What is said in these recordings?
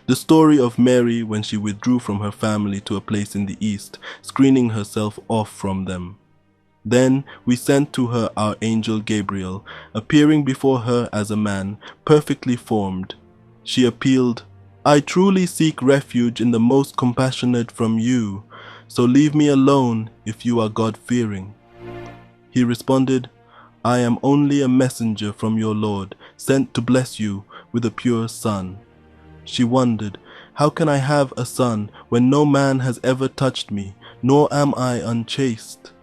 The story of Mary when she withdrew from her family to a place in the east, screening herself off from them. Then we sent to her our angel Gabriel, appearing before her as a man, perfectly formed. She appealed, "I truly seek refuge in the most compassionate from you, so leave me alone if you are God-fearing." He responded, "I am only a messenger from your Lord, sent to bless you with a pure son." She wondered, "How can I have a son when no man has ever touched me, nor am I unchaste?"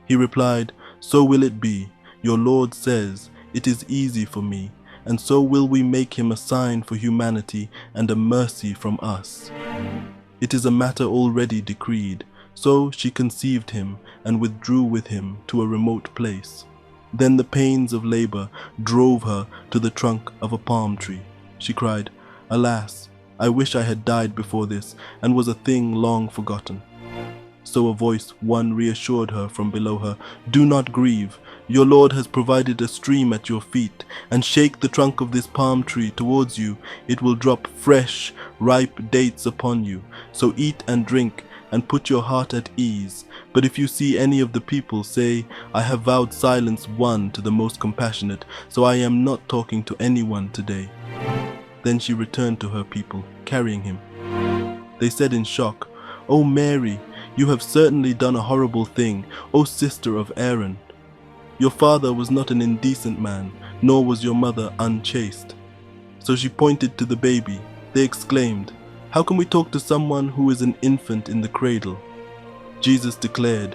He replied, "So will it be. Your Lord says, 'It is easy for me,' and so will we make him a sign for humanity and a mercy from us." It is a matter already decreed. So she conceived him and withdrew with him to a remote place. Then the pains of labor drove her to the trunk of a palm tree. She cried, "Alas, I wish I had died before this and was a thing long forgotten." So a voice one reassured her from below her, "Do not grieve. Your Lord has provided a stream at your feet, and shake the trunk of this palm tree towards you. It will drop fresh, ripe dates upon you. So eat and drink, and put your heart at ease. But if you see any of the people, say, 'I have vowed silence one to the most compassionate, so I am not talking to anyone today.'" Then she returned to her people, carrying him. They said in shock, "O Mary, you have certainly done a horrible thing, O sister of Aaron. Your father was not an indecent man, nor was your mother unchaste." So she pointed to the baby. They exclaimed, "How can we talk to someone who is an infant in the cradle?" Jesus declared,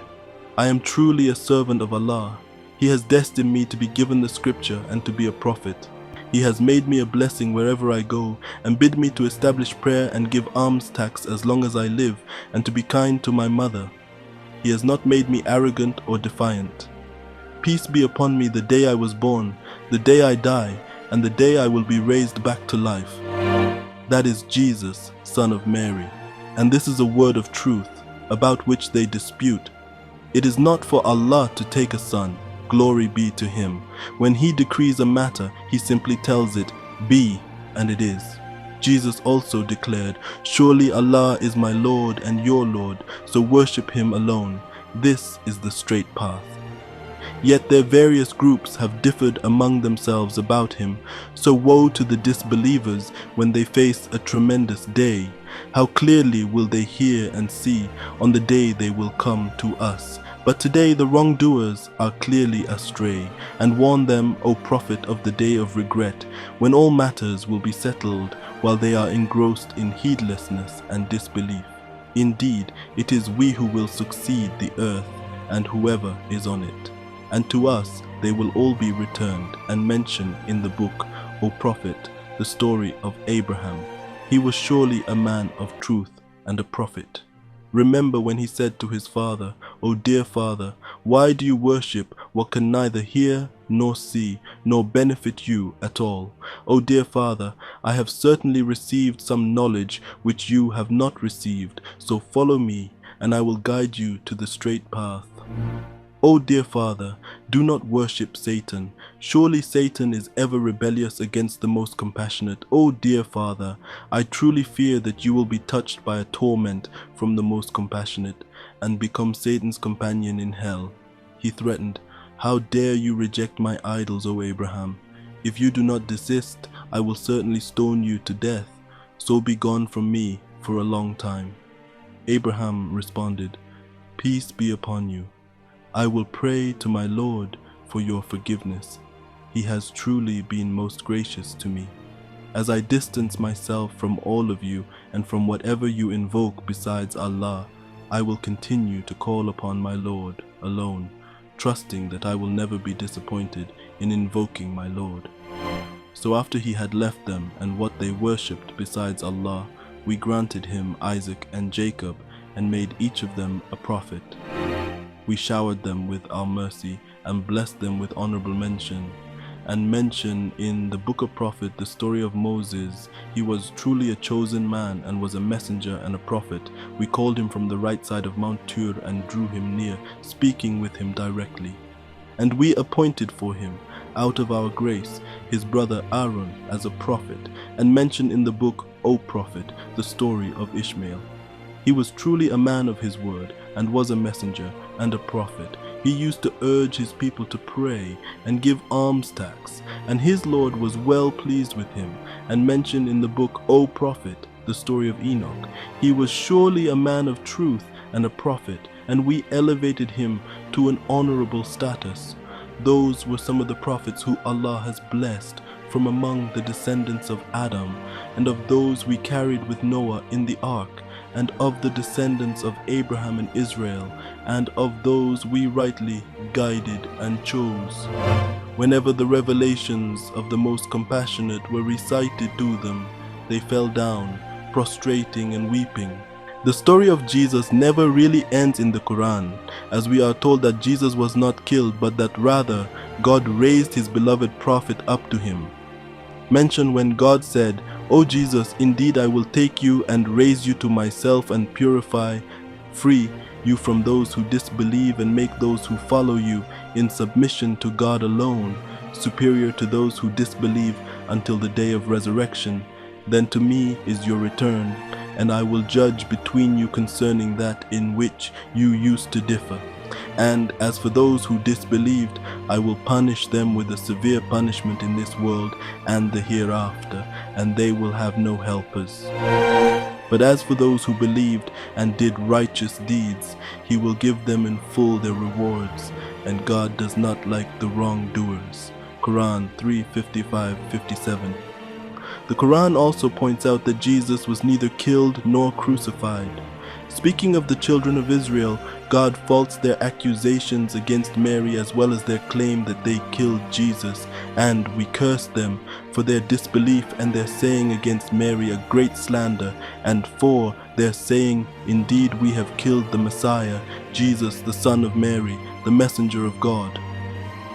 "I am truly a servant of Allah. He has destined me to be given the scripture and to be a prophet. He has made me a blessing wherever I go, and bid me to establish prayer and give alms tax as long as I live, and to be kind to my mother. He has not made me arrogant or defiant. Peace be upon me the day I was born, the day I die, and the day I will be raised back to life." That is Jesus, son of Mary. And this is a word of truth, about which they dispute. It is not for Allah to take a son, glory be to him. When he decrees a matter, he simply tells it, "Be," and it is. Jesus also declared, "Surely Allah is my Lord and your Lord, so worship him alone. This is the straight path." Yet their various groups have differed among themselves about him, so woe to the disbelievers when they face a tremendous day. How clearly will they hear and see on the day they will come to us. But today the wrongdoers are clearly astray, and warn them, O Prophet, of the day of regret, when all matters will be settled while they are engrossed in heedlessness and disbelief. Indeed, it is we who will succeed the earth and whoever is on it. And to us they will all be returned, and mention in the book, O Prophet, the story of Abraham. He was surely a man of truth and a prophet. Remember when he said to his father, "O dear father, why do you worship what can neither hear nor see, nor benefit you at all? O dear father, I have certainly received some knowledge which you have not received, so follow me, and I will guide you to the straight path." O dear father, do not worship Satan. Surely Satan is ever rebellious against the most compassionate. O dear father, I truly fear that you will be touched by a torment from the most compassionate, and become Satan's companion in hell. He threatened, "How dare you reject my idols, O Abraham? If you do not desist, I will certainly stone you to death. So be gone from me for a long time." Abraham responded, "Peace be upon you. I will pray to my Lord for your forgiveness. He has truly been most gracious to me. As I distance myself from all of you and from whatever you invoke besides Allah, I will continue to call upon my Lord alone, trusting that I will never be disappointed in invoking my Lord." So after he had left them and what they worshipped besides Allah, we granted him Isaac and Jacob and made each of them a prophet. We showered them with our mercy and blessed them with honorable mention, and mention in the book of Prophet the story of Moses. He was truly a chosen man and was a messenger and a prophet. We called him from the right side of Mount Tur and drew him near, speaking with him directly. And we appointed for him, out of our grace, his brother Aaron as a prophet, and mentioned in the book, O prophet, the story of Ishmael. He was truly a man of his word, and was a messenger and a prophet. He used to urge his people to pray and give alms tax, and his Lord was well pleased with him, and mentioned in the book, O prophet, the story of Enoch. He was surely a man of truth and a prophet, and we elevated him to an honorable status. Those were some of the prophets who Allah has blessed from among the descendants of Adam, and of those we carried with Noah in the ark, and of the descendants of Abraham and Israel, and of those we rightly guided and chose. Whenever the revelations of the Most Compassionate were recited to them, they fell down, prostrating and weeping. The story of Jesus never really ends in the Quran, as we are told that Jesus was not killed, but that rather God raised his beloved prophet up to him. Mention when God said, O Jesus, indeed I will take you and raise you to myself and purify, free you from those who disbelieve, and make those who follow you in submission to God alone, superior to those who disbelieve until the day of resurrection. Then to me is your return, and I will judge between you concerning that in which you used to differ. And as for those who disbelieved, I will punish them with a severe punishment in this world and the hereafter, and they will have no helpers. But as for those who believed and did righteous deeds, he will give them in full their rewards, and God does not like the wrongdoers. Quran 3:55-57. The Quran also points out that Jesus was neither killed nor crucified. Speaking of the children of Israel, God faults their accusations against Mary as well as their claim that they killed Jesus, and we curse them for their disbelief and their saying against Mary a great slander, and for their saying, indeed we have killed the Messiah, Jesus the son of Mary, the messenger of God.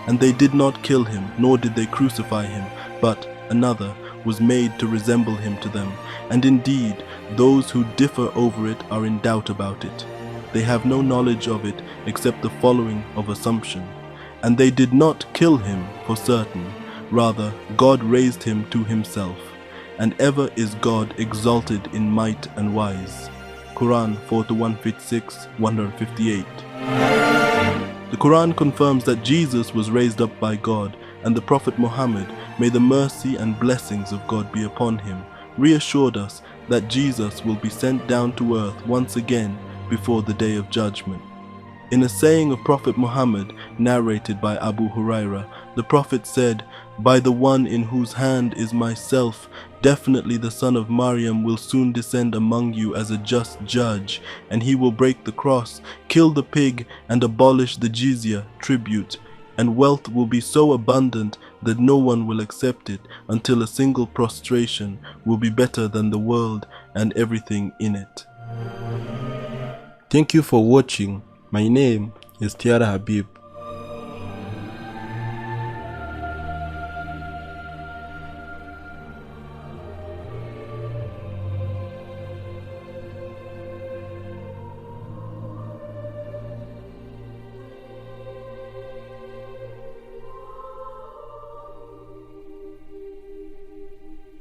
And they did not kill him, nor did they crucify him, but another was made to resemble him to them, and indeed those who differ over it are in doubt about it. They have no knowledge of it except the following of assumption. And they did not kill him for certain, rather God raised him to himself, and ever is God exalted in might and wise. Quran 4:156, 158. The Quran confirms that Jesus was raised up by God, and the Prophet Muhammad, may the mercy and blessings of God be upon him, reassured us that Jesus will be sent down to earth once again before the day of judgment. In a saying of Prophet Muhammad, narrated by Abu Huraira, the Prophet said, "By the one in whose hand is myself, definitely the son of Maryam will soon descend among you as a just judge, and he will break the cross, kill the pig, and abolish the jizya, tribute, and wealth will be so abundant that no one will accept it until a single prostration will be better than the world and everything in it." Thank you for watching. My name is Tiara Habib.